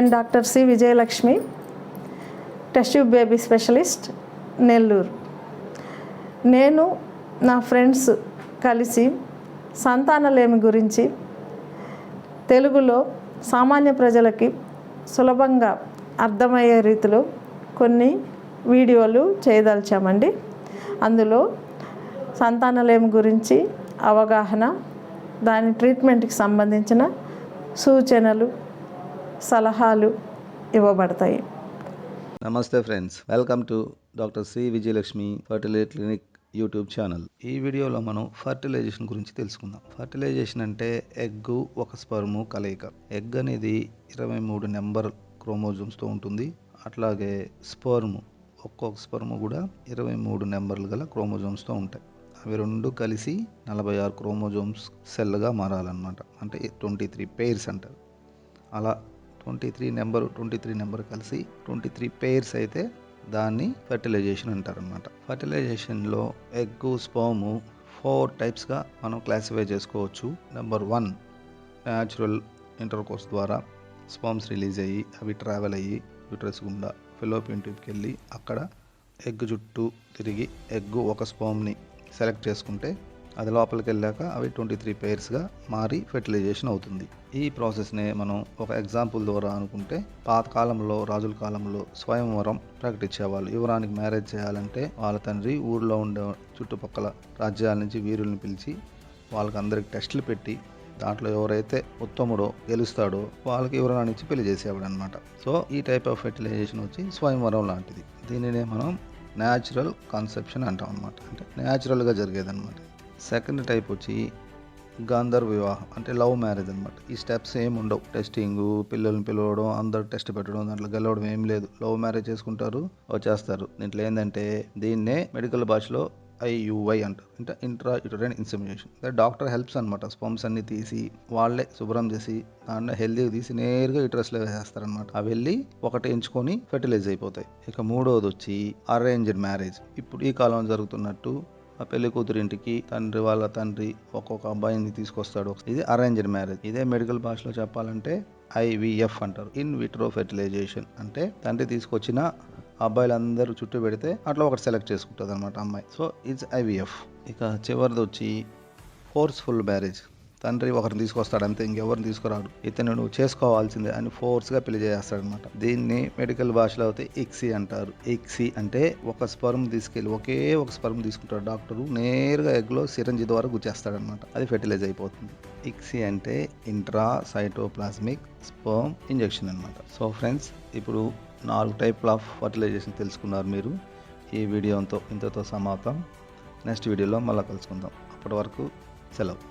నేను doctor C Vijayalakshmi, test tube baby specialist, Nellore. నేను నా ఫ్రెండ్స్ కలిసి సంతానలేమి గురించి తెలుగులో సామాన్య ప్రజలకి సులభంగా అర్థమయ్యే రీతిలో కొన్ని వీడియోలు చేయదలిచామండి. అందులో సంతానలేమి గురించి అవగాహన, దాని ట్రీట్మెంట్కి సంబంధించిన సూచనలు, సలహాలు ఇవ్వబడతాయి. నమస్తే friends, welcome to doctor C Vijayalakshmi fertility clinic YouTube channel. ఈ వీడియోలో మనం ఫర్టిలైజేషన్ గురించి తెలుసుకుందాం. ఫర్టిలైజేషన్ అంటే ఎగ్ ఒక స్పర్ము కలయిక. ఎగ్ అనేది 23 నెంబర్ క్రోమోజోమ్స్తో ఉంటుంది. అట్లాగే స్పర్ము, ఒక్కొక్క స్పర్ము కూడా 23 నెంబర్లు గల క్రోమోజోమ్స్తో ఉంటాయి. అవి రెండు కలిసి 46 క్రోమోజోమ్స్ సెల్గా మారాలన్నమాట. అంటే 23 పెయిర్స్ అంటారు. అలా 23 నెంబర్ కలిసి 23 పెయిర్స్ అయితే దాన్ని ఫెర్టిలైజేషన్ అంటారనమాట. ఫెర్టిలైజేషన్లో ఎగ్, స్పర్మ్ 4 టైప్స్గా మనం క్లాసిఫై చేసుకోవచ్చు. నెంబర్ 1, న్యాచురల్ ఇంటర్కోర్స్ ద్వారా స్పర్మ్స్ రిలీజ్ అయ్యి అవి ట్రావెల్ అయ్యి యూట్రస్ గుండా ఫెలోపియన్ ట్యూబ్కి వెళ్ళి అక్కడ ఎగ్ చుట్టూ తిరిగి ఎగ్ ఒక స్పర్మ్ని సెలెక్ట్ చేసుకుంటే అది లోపలికి వెళ్ళాక అవి 23 పెయిర్స్గా మారి ఫెర్టిలైజేషన్ అవుతుంది. ఈ ప్రాసెస్నే మనం ఒక ఎగ్జాంపుల్ ద్వారా అనుకుంటే, పాతకాలంలో రాజుల కాలంలో స్వయంవరం ప్రకటించేవాళ్ళు. యువరానికి మ్యారేజ్ చేయాలంటే వాళ్ళ తండ్రి ఊర్లో ఉండే చుట్టుపక్కల రాజ్యాల నుంచి వీరుల్ని పిలిచి వాళ్ళకి అందరికి టెస్టులు పెట్టి దాంట్లో ఎవరైతే ఉత్తముడో గెలుస్తాడో వాళ్ళకి యువరాని ఇచ్చి పెళ్లి చేసేవాడు అనమాట. సో ఈ టైప్ ఆఫ్ ఫెర్టిలైజేషన్ వచ్చి స్వయంవరం లాంటిది. దీనినే మనం న్యాచురల్ కన్సెప్షన్ అంటాం అనమాట. అంటే న్యాచురల్గా జరిగేదన్నమాట. సెకండ్ టైప్ వచ్చి గాంధర్వ వివాహం, అంటే లవ్ మ్యారేజ్ అనమాట. ఈ స్టెప్స్ ఏమి ఉండవు. టెస్టింగ్, పిల్లల్ని పిలవడం, అందరు టెస్ట్ పెట్టడం, దాంట్లో గెలవడం ఏం లేదు. లవ్ మ్యారేజ్ చేసుకుంటారు, వచ్చేస్తారు. దీంట్లో ఏంటంటే దీన్నే మెడికల్ భాషలో IUI అంటారు. అంటే intra uterine insemination. Doctor helps అనమాట. స్పర్మ్స్ అన్ని తీసి వాళ్ళే శుభ్రం చేసి దాంట్లో హెల్దీగా తీసి నేరుగా యూటరస్లో వేసేస్తారనమాట. అవి వెళ్ళి ఒకటి ఎంచుకొని ఫెర్టిలైజ్ అయిపోతాయి. ఇక మూడవది వచ్చి అరేంజ్డ్ మ్యారేజ్. ఇప్పుడు ఈ కాలంలో జరుగుతున్నట్టు ఆ పెళ్లి కూతురింటికి వాళ్ళ తండ్రి ఒక్కొక్క అబ్బాయిని తీసుకొస్తాడు. ఇది అరేంజ్డ్ మ్యారేజ్. ఇదే మెడికల్ భాషలో చెప్పాలంటే IVF అంటారు, ఇన్ విట్రో ఫెర్టిలైజేషన్. అంటే తండ్రి తీసుకొచ్చిన అబ్బాయిలందరూ చుట్టూ పెడితే అట్లా ఒకటి సెలెక్ట్ చేసుకుంటుంది అనమాట అమ్మాయి. So it's IVF. ఇక చివరిది వచ్చి ఫోర్స్ఫుల్ మ్యారేజ్. తండ్రి ఒకరిని తీసుకొస్తాడు అంతే, ఇంకెవరిని తీసుకురాడు. ఇతను నువ్వు చేసుకోవాల్సిందే అని ఫోర్స్గా పెళ్లి చేస్తాడనమాట. దీన్ని మెడికల్ భాషలో అయితే ఇక్సీ అంటారు. ఇక్సీ అంటే ఒక స్పర్మ్ తీసుకెళ్ళి ఒకే ఒక స్పర్మ్ తీసుకుంటాడు డాక్టరు, నేరుగా ఎగ్లో సిరంజి ద్వారా గుచ్చేస్తాడనమాట. అది ఫెర్టిలైజ్ అయిపోతుంది. ఇక్సీ అంటే ఇంట్రా సైటోప్లాస్మిక్ స్పర్మ్ ఇంజెక్షన్ అనమాట. సో ఫ్రెండ్స్, ఇప్పుడు 4 టైప్ల ఆఫ్ ఫర్టిలైజేషన్ తెలుసుకున్నారు మీరు. ఈ వీడియోతో ఇంతతో సమాప్తం. నెక్స్ట్ వీడియోలో మళ్ళీ కలుసుకుందాం. అప్పటి వరకు సెలవు.